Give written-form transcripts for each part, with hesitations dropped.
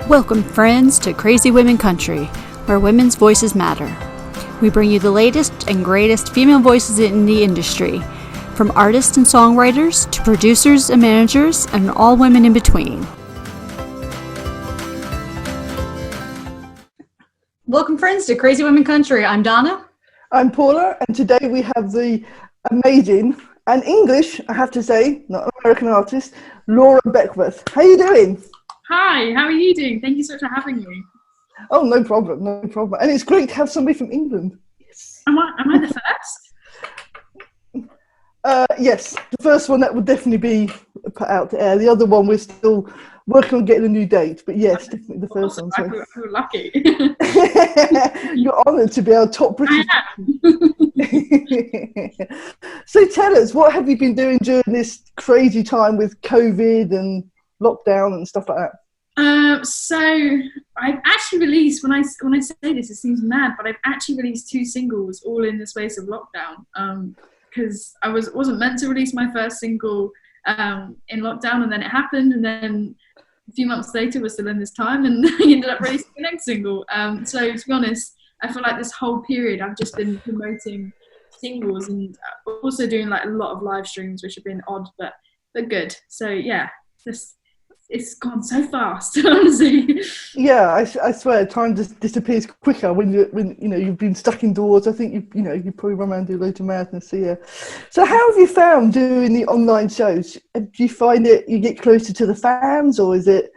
Welcome, friends, to Crazy Women Country, where women's voices matter. We bring you the latest and greatest female voices in the industry, from artists and songwriters to producers and managers and all women in between. Welcome, friends, to Crazy Women Country. I'm Donna. I'm Paula, and today we have the amazing and English, I have to say, not an American artist, Laura Beckwith. How are you doing? Hi, how are you doing? Thank you so much for having me. Oh, no problem, no problem. And it's great to have somebody from England. Yes. Am I the first? Yes, the first one that would definitely be put out to air. The other one we're still working on getting a new date, but yes, definitely the first one. So. I feel lucky. You're honoured to be our top British. So tell us, what have you been doing during this crazy time with COVID and lockdown and stuff like that? So I've actually released, when I say this, it seems mad, but I've actually released 2 singles all in the space of lockdown. Because I wasn't meant to release my first single in lockdown, and then it happened, and then a few months later we're still in this time, and I ended up releasing the next single. So to be honest, I feel like this whole period I've just been promoting singles and also doing like a lot of live streams, which have been odd but good. So yeah, it's gone so fast, honestly. Yeah, I swear, time just disappears quicker when you've been stuck indoors. I think you probably run around and do loads of madness. So yeah. So how have you found doing the online shows? Do you find it you get closer to the fans, or is it?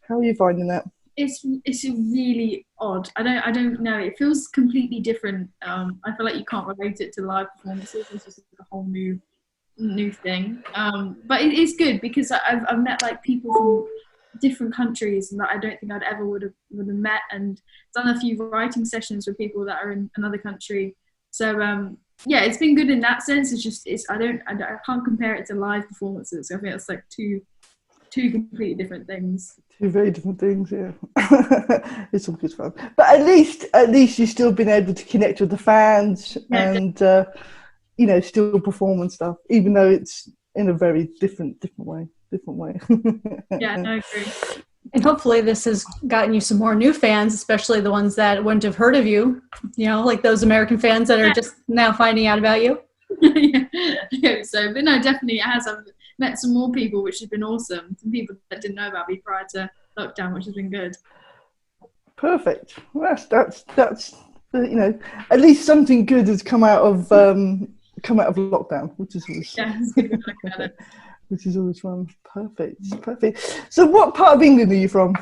How are you finding that? It's really odd. I don't know. It feels completely different. I feel like you can't relate it to live performances. It's just a whole new thing, but it is good because I've met like people from different countries and that I don't think I'd ever would have met, and done a few writing sessions with people that are in another country. So yeah, it's been good in that sense. It's just I can't compare it to live performances. I think it's like two completely different things. Two very different things, yeah. It's all good fun, but at least you've still been able to connect with the fans, yeah, and still perform and stuff, even though it's in a very different way. Yeah, no, I agree. And hopefully this has gotten you some more new fans, especially the ones that wouldn't have heard of you, like those American fans that are just now finding out about you. Yeah, I hope so. But no, definitely it has. I've met some more people, which has been awesome. Some people that didn't know about me prior to lockdown, which has been good. Perfect. Well, that's at least something good has come out of lockdown, which is always which is always fun. Perfect. So what part of England are you from?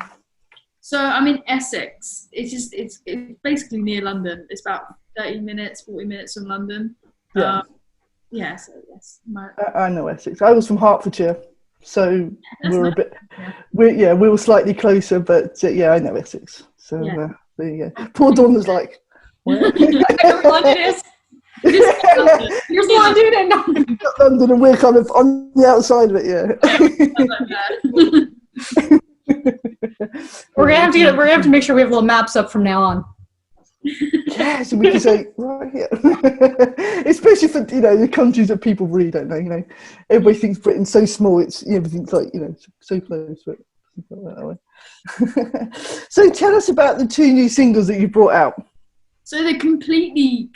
So I'm in Essex. It's basically near London. It's about 40 minutes from London. Yeah. So yes. I know Essex. I was from Hertfordshire, so we're nice. We were slightly closer, but yeah, I know Essex. So there you go. Poor Donna's like, where? London is. Here's London, and London, and we're kind of on the outside of it. We're gonna have to make sure we have little maps up from now on. Yeah, so we can say right here, especially for the countries that people really don't know. Everybody thinks Britain's so small; everything's like so close, but it's not that way. So tell us about the 2 new singles that you brought out. So they're completely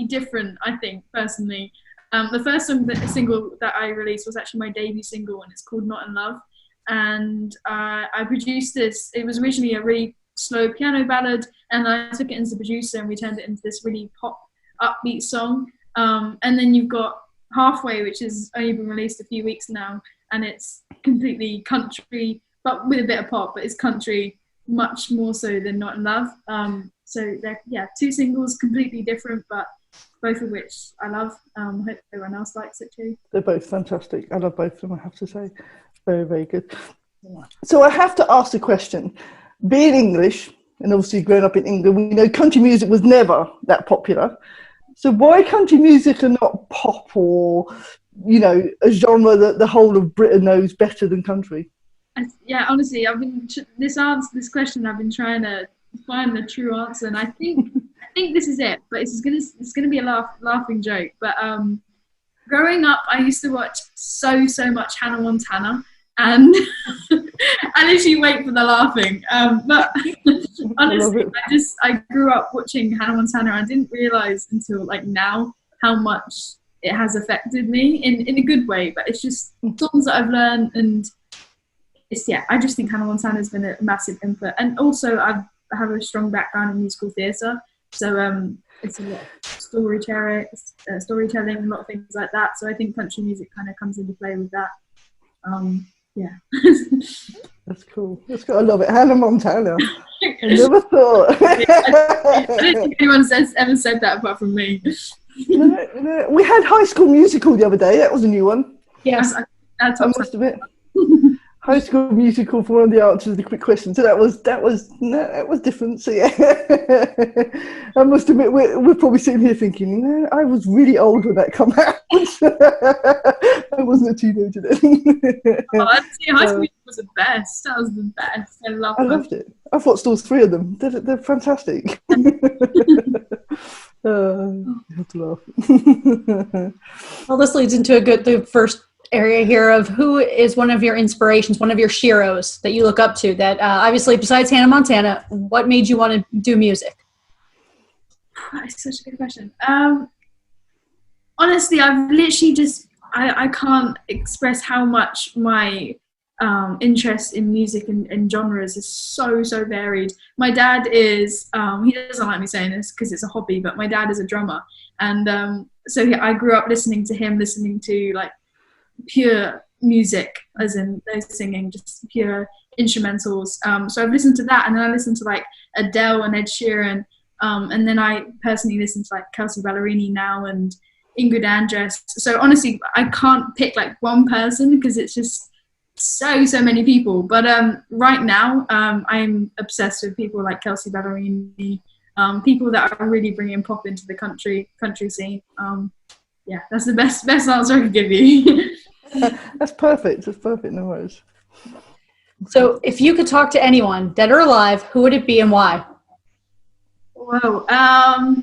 different, I think, personally. The first single that I released was actually my debut single, and it's called Not in Love. And I produced this. It was originally a really slow piano ballad, and I took it into the producer and we turned it into this really pop, upbeat song. And then you've got Halfway, which has only been released a few weeks now, and it's completely country, but with a bit of pop, but it's country much more so than Not in Love. So they're 2 singles, completely different, but both of which I love. I hope everyone else likes it too. They're both fantastic. I love both of them, I have to say. Very, very good. So I have to ask the question. Being English, and obviously growing up in England, we know country music was never that popular. So why country music and not pop, or, a genre that the whole of Britain knows better than country? Yeah, honestly, I've been this question. I've been trying to find the true answer, and I think this is it. But it's gonna be a laughing joke. But growing up, I used to watch so much Hannah Montana, and I literally wait for the laughing. But honestly, I grew up watching Hannah Montana. I didn't realize until like now how much it has affected me in a good way. But it's just songs that I've learned, and I just think Hannah Montana has been a massive input. And also I have a strong background in musical theatre, so it's a lot of storytelling, a lot of things like that. So I think country music kind of comes into play with that. Yeah. That's cool. I love it. Hannah Montana. I never thought. I don't think anyone ever said that apart from me. No. We had High School Musical the other day. That was a new one. Yes, I must admit. High School Musical for one of the answers to the quick question. So that was different. So yeah, I must admit we're probably sitting here thinking, I was really old when that came out. I wasn't a teenager then. High School Musical was the best. That was the best. I loved it. I've watched all three of them. They're fantastic. You have to laugh. Well, this leads into the first area here of who is one of your inspirations, one of your sheroes that you look up to, that obviously besides Hannah Montana, what made you want to do music? That's such a good question. Honestly, I've literally just I can't express how much my interest in music and genres is so varied. My dad is he doesn't like me saying this because it's a hobby, but my dad is a drummer, and so I grew up listening to like pure music, as in those singing, just pure instrumentals. So I've listened to that, and then I listened to like Adele and Ed Sheeran, and then I personally listen to like Kelsey Ballerini now and Ingrid Andress. So honestly, I can't pick like one person because it's just so many people. But right now, I'm obsessed with people like Kelsey Ballerini, people that are really bringing pop into the country scene. Yeah, that's the best answer I could give you. That's perfect. No worries. So if you could talk to anyone, dead or alive, who would it be and why? Whoa, that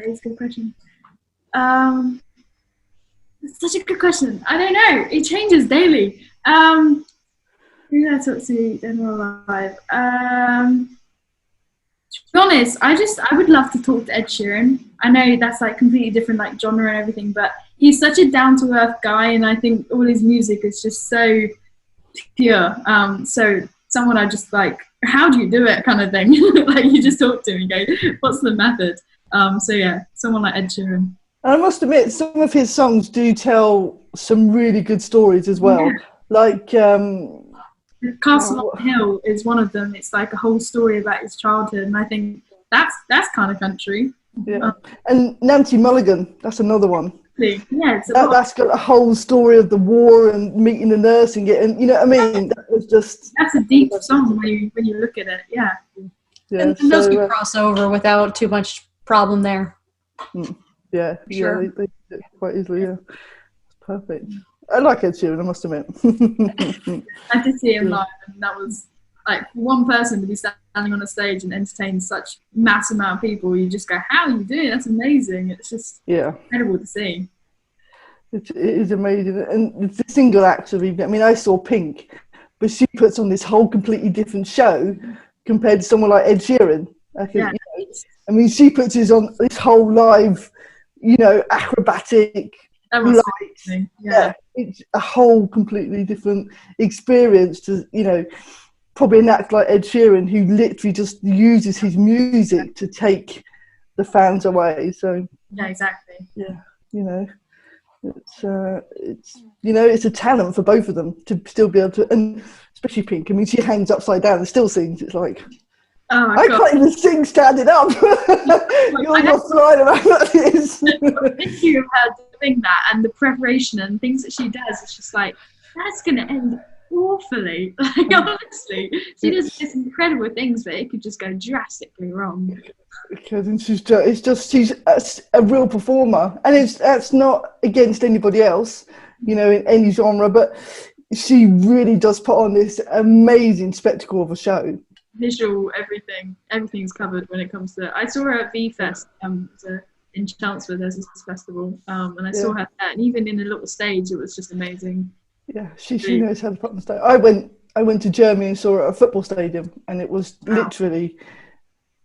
is a good question. It's such a good question. I don't know. It changes daily. Who did I talk to, dead or alive? To be honest, I would love to talk to Ed Sheeran. I know that's like completely different like genre and everything, but he's such a down-to-earth guy, and I think all his music is just so pure. So someone I just like, how do you do it kind of thing? Like you just talk to him and go, what's the method? So yeah, someone like Ed Sheeran. I must admit, some of his songs do tell some really good stories as well. Yeah. Like Castle on the Hill is one of them. It's like a whole story about his childhood, and I think that's kind of country. Yeah, and Nancy Mulligan, that's another one. Yeah, that's got a whole story of the war and meeting the nurse and getting, you know what I mean? That was just. That's a deep song when you look at it. Yeah. And those could cross over without too much problem there. Yeah, sure. They did it quite easily. Yeah, it's perfect. I like Ed Sheeran, I must admit. I did see him live, and that was like one person to be standing on a stage and entertain such mass amount of people. You just go, how are you doing? That's amazing. It's just incredible to see. It is amazing. And the single acts of even, I mean, I saw Pink, but she puts on this whole completely different show compared to someone like Ed Sheeran. I think, yeah. You know, I mean, she puts on this whole live, you know, acrobatic. Yeah, it's a whole completely different experience to, you know, probably an act like Ed Sheeran, who literally just uses his music to take the fans away. So yeah, exactly. Yeah, you know, it's you know, it's a talent for both of them to still be able to, and especially Pink. I mean, she hangs upside down and still sings. It's like, I can't even sing standing up. You're not flying around like this. Thank you of her doing that, and the preparation and things that she does. It's just like, that's going to end awfully. Like, honestly, she does this incredible things, but it could just go drastically wrong. Because she's a real performer, and that's not against anybody else, you know, in any genre, but she really does put on this amazing spectacle of a show. Visual, everything's covered when it comes to. I saw her at V-Fest in Chelmsford. There's this festival, and I saw her there, and even in a little stage, it was just amazing. Yeah, she knows how to put on stage. I went to Germany and saw her at a football stadium, and it was literally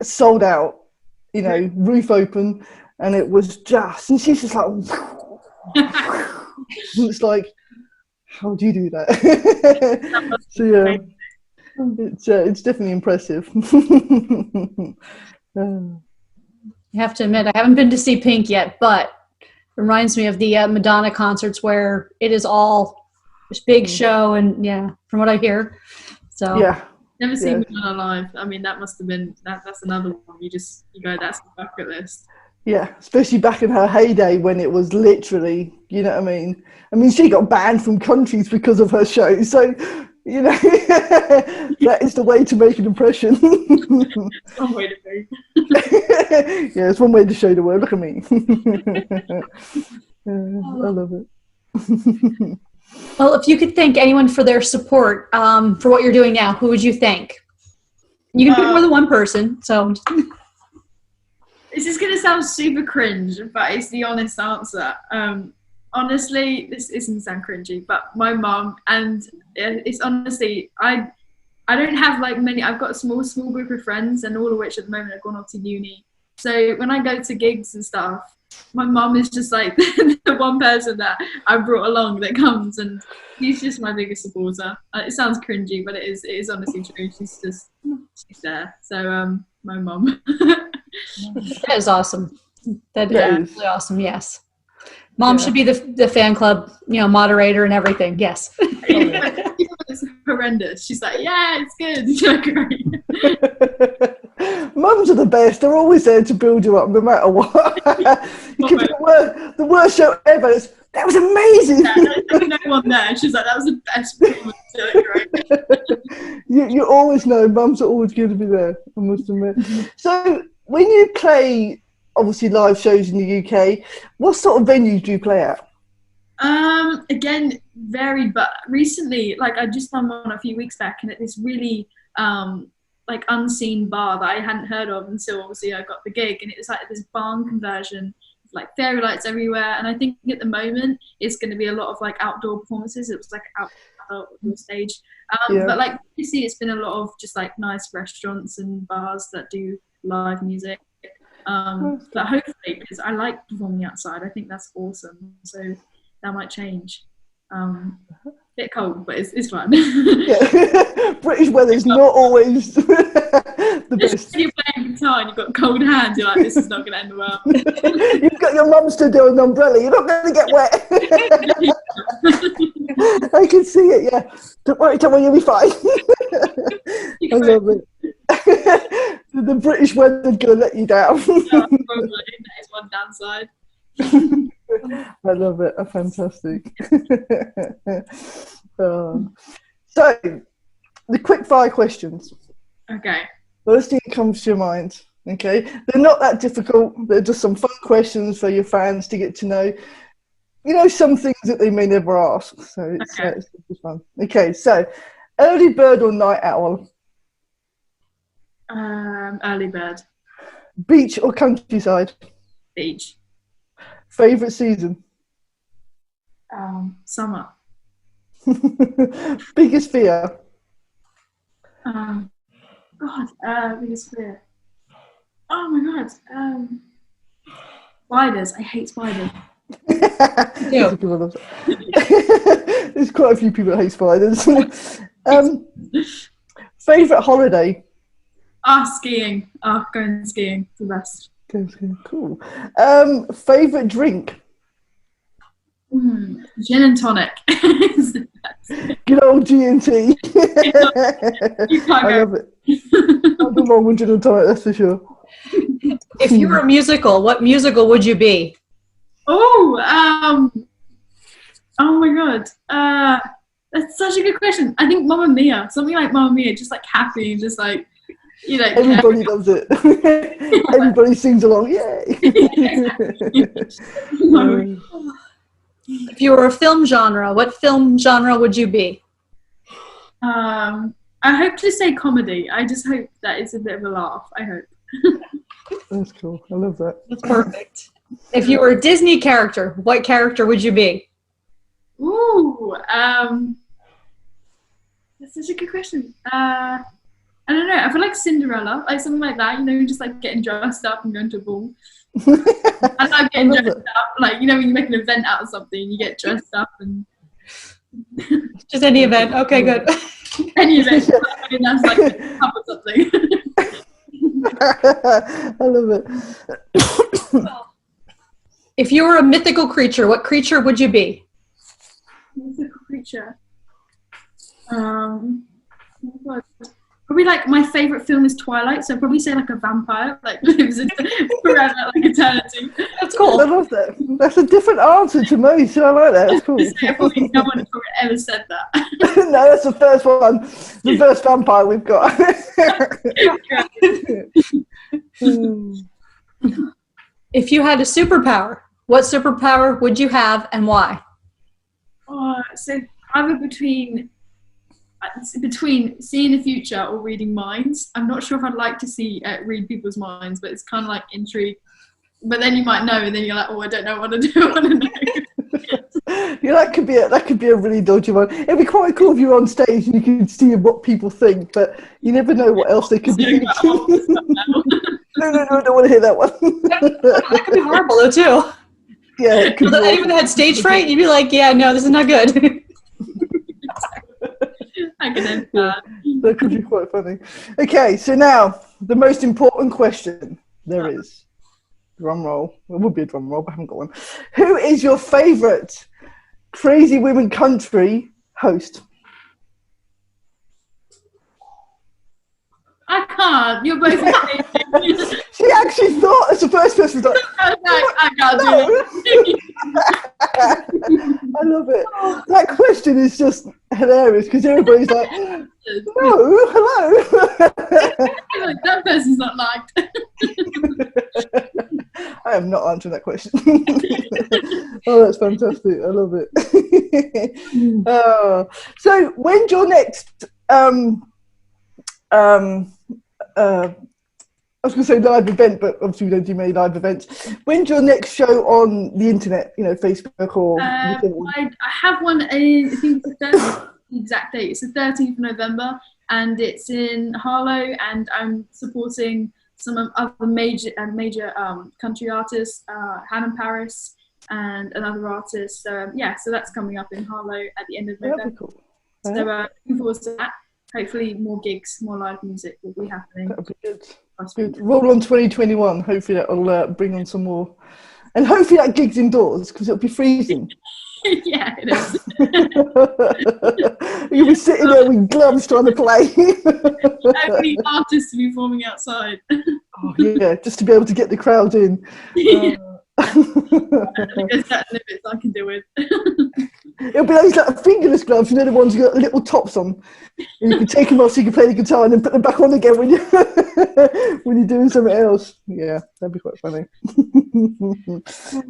sold out. You know, roof open, and it was just. And she's just like, it's like, how do you do that? So yeah, it's definitely impressive. I have to admit, I haven't been to see Pink yet, but it reminds me of the Madonna concerts where it is all this big show, and yeah, from what I hear. So yeah. Never seen Madonna live. I mean, that must have been that's another one. You go, that's the bucket list. Yeah, especially back in her heyday when it was literally, you know what I mean? I mean, she got banned from countries because of her show. So, you know, that is the way to make an impression. It's one way to be. Yeah, it's one way to show the world. Look at me. I love it. Well, if you could thank anyone for their support for what you're doing now, who would you thank? You can pick more than one person. So this is going to sound super cringe, but it's the honest answer. Honestly, this isn't sound cringy, but my mum, and it's honestly, I don't have like many. I've got a small group of friends, and all of which at the moment have gone off to uni. So when I go to gigs and stuff, my mum is just like the one person that I brought along that comes, and she's just my biggest supporter. It sounds cringy, but it is honestly true. She's there. So my mum. that is awesome. That is really awesome. Yes, mom should be the fan club, moderator and everything. Yes. It's horrendous. She's like, yeah, it's good. She's like, great. Mums are the best. They're always there to build you up, no matter what. You could be the worst show ever. That was amazing. There's no one there. She's like, that was the best performance. You always know mums are always going to be there, I must admit. So when you play, obviously, live shows in the UK, what sort of venues do you play at? Again, varied, but recently, like I just done one a few weeks back, and at this really like unseen bar that I hadn't heard of until obviously I got the gig, and it was like this barn conversion, like fairy lights everywhere. And I think at the moment it's going to be a lot of like outdoor performances. It was like outdoor stage, but like you see, it's been a lot of just like nice restaurants and bars that do live music. But hopefully, because I like performing outside, I think that's awesome. So that might change. Bit cold, but it's fun. Yeah. British weather's not always the best. When you're playing guitar and you've got cold hands, you're like, this is not going to end well. You've got your mum stood there with an umbrella. You're not going to get wet. I can see it. Yeah. Don't worry, you'll be fine. I love it. The British weather's going to let you down. Yeah, probably. That is one downside. I love it. Fantastic. So, the quick fire questions. Okay. First thing that comes to your mind. Okay, they're not that difficult. They're just some fun questions for your fans to get to know. Some things that they may never ask. So it's just fun. Okay, so early bird or night owl? Early bird. Beach or countryside? Beach. Favourite season? Summer. Biggest fear? Biggest fear. Oh my god. Spiders. I hate spiders. Yeah. There's quite a few people that hate spiders. Favourite holiday? Skiing. Going skiing. The best. Cool. Favourite drink? Gin and tonic. Good old G&T. I love it. Nothing wrong with gin and tonic, that's for sure. If you were a musical, what musical would you be? Oh my god. That's such a good question. I think Mamma Mia. Something like Mamma Mia, just like happy, just like everybody does it. Everybody sings along. Yay! If you were a film genre, what film genre would you be? I hope to say comedy. I just hope that it's a bit of a laugh. I hope. That's cool. I love that. That's perfect. If you were a Disney character, what character would you be? Ooh, That's such a good question. I don't know. I feel like Cinderella, like something like that. You know, just like getting dressed up and going to a ball. I like getting dressed up. Like, you know, when you make an event out of something, you get dressed up and. Just any event. Okay, good. Any event. That's like a cup or something. I love it. If you were a mythical creature, what creature would you be? Mythical creature. Probably like my favorite film is Twilight, so I'd probably say like a vampire, like lives forever, like eternity. That's cool. I love that. That's a different answer to most. I like that. That's cool. Probably no one has probably ever said that. No, that's the first one. The first vampire we've got. If you had a superpower, what superpower would you have and why? So either between seeing the future or reading minds. I'm not sure if I'd like to read people's minds, but it's kind of like intrigue. But then you might know, and then you're like, oh, I don't know what to do. I want to know. Yeah, that could be a really dodgy one. It'd be quite cool if you were on stage and you could see what people think, but you never know what else they could be thinking. No, I don't want to hear that one. That could be horrible though too. Yeah, it could be anyone that had stage fright, you'd be like, yeah, no, this is not good. I can end that. That could be quite funny. Okay, so now the most important question there is. Drum roll. It would be a drum roll, but I haven't got one. Who is your favourite Crazy Women Country host? I can't. You're both amazing. She actually thought as the first person was like, I can't do it. I love it. That question is just hilarious because everybody's like, no, hello. Like, that person's not liked. I am not answering that question. Oh, that's fantastic. I love it. So when's your next I was going to say live event, but obviously we don't do many live events. When's your next show on the internet? You know, Facebook or? I have one in, I think it's the exact date. It's the 13th of November, and it's in Harlow, and I'm supporting some other major country artists, Hannah Paris and another artist. So that's coming up in Harlow at the end of November. That'd be cool. So looking forward to that. Hopefully more gigs, more live music will be happening. That'll be good. Good. Roll on 2021. Hopefully that will bring on some more. And hopefully that gig's indoors because it'll be freezing. Yeah, it is. You'll be sitting there with gloves trying to play. Only artists to be performing outside. Oh, yeah, just to be able to get the crowd in. There's certain limits I can do with. It'll be those like fingerless gloves, you know, the ones you got little tops on. And you can take them off so you can play the guitar and then put them back on again when you're doing something else. Yeah, that'd be quite funny.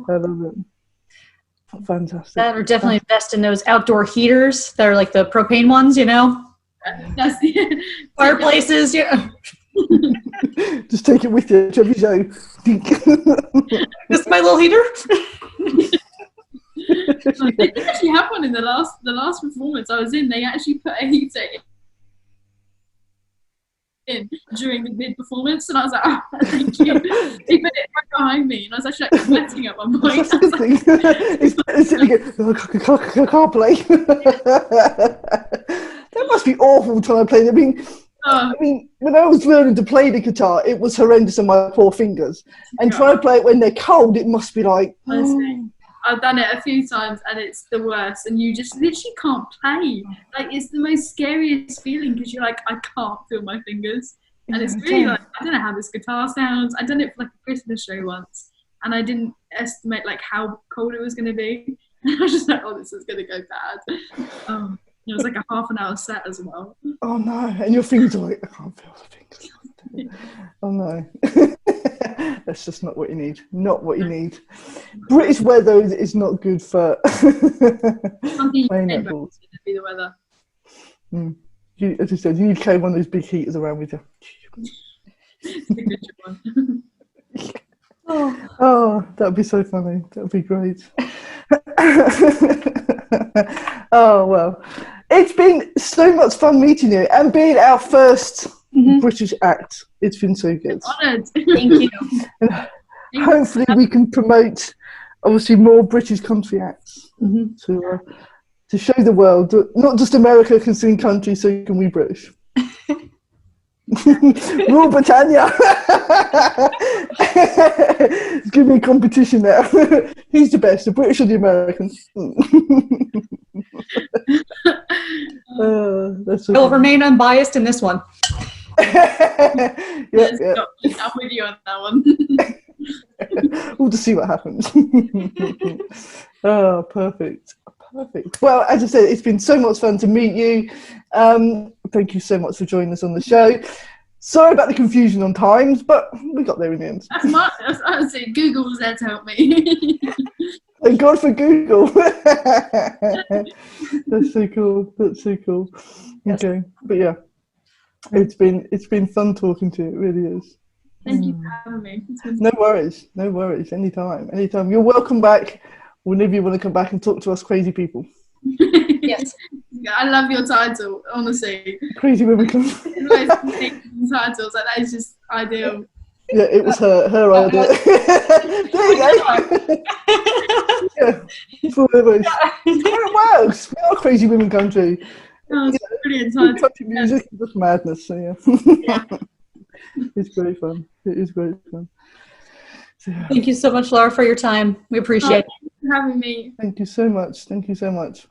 I love it. Fantastic. That are definitely best in those outdoor heaters. They're like the propane ones, you know. That's the Fireplaces, yeah. Just take it with you to every show. This is my little heater. They actually have one in the last performance I was in. They actually put a heater in during the mid-performance, and I was like, oh, thank you. They put it right behind me, and I was actually like sweating at one point. That's a good thing. It's sitting there going, I can't play. That must be awful trying to play. I mean, when I was learning to play the guitar, it was horrendous on my poor fingers. And trying to play it when they're cold, it must be like... Honestly, I've done it a few times, and it's the worst. And you just literally can't play. Like, it's the most scariest feeling because you're like, I can't feel my fingers. And it's really like, I don't know how this guitar sounds. I done it for like a Christmas show once, and I didn't estimate like how cold it was going to be. And I was just like, oh, this is going to go bad. It was like a half an hour set as well. Oh no, and your fingers are like, I can't feel the fingers. Oh no. That's just not what you need. Not what you need. British weather is not good for playing netball. Be the weather. As I said, you need to carry one of those big heaters around with you. Signature one. Oh, that would be so funny. That would be great. Oh, well. It's been so much fun meeting you and being our first British act. It's been so good. Honoured. Thank you. And hopefully we can promote, obviously, more British country acts to show the world that not just America can sing country, so can we British. Rule Britannia. Give me a competition now. Who's the best, the British or the Americans? That's so I will remain unbiased in this one. yeah. I'm with you on that one. We'll just see what happens. Oh, perfect. Well, as I said, it's been so much fun to meet you. Thank you so much for joining us on the show. Sorry about the confusion on times, but we got there in the end. That's honestly, Google was there to help me. Thank God for Google. That's so cool. Yes. Okay, but yeah, it's been fun talking to you. It really is. Thank you for having me. No worries. Anytime. You're welcome back whenever you want to come back and talk to us crazy people. Yes. I love your title, honestly. Crazy women come. Titles, like, that is just ideal. Yeah, it was her idea. There you go. Yeah, it works. We are crazy women country. Oh, it's a brilliant title. Country music is just madness. So yeah. It's great fun. It is great fun. So, yeah. Thank you so much, Laura, for your time. We appreciate it. Thank you for having me. Thank you so much.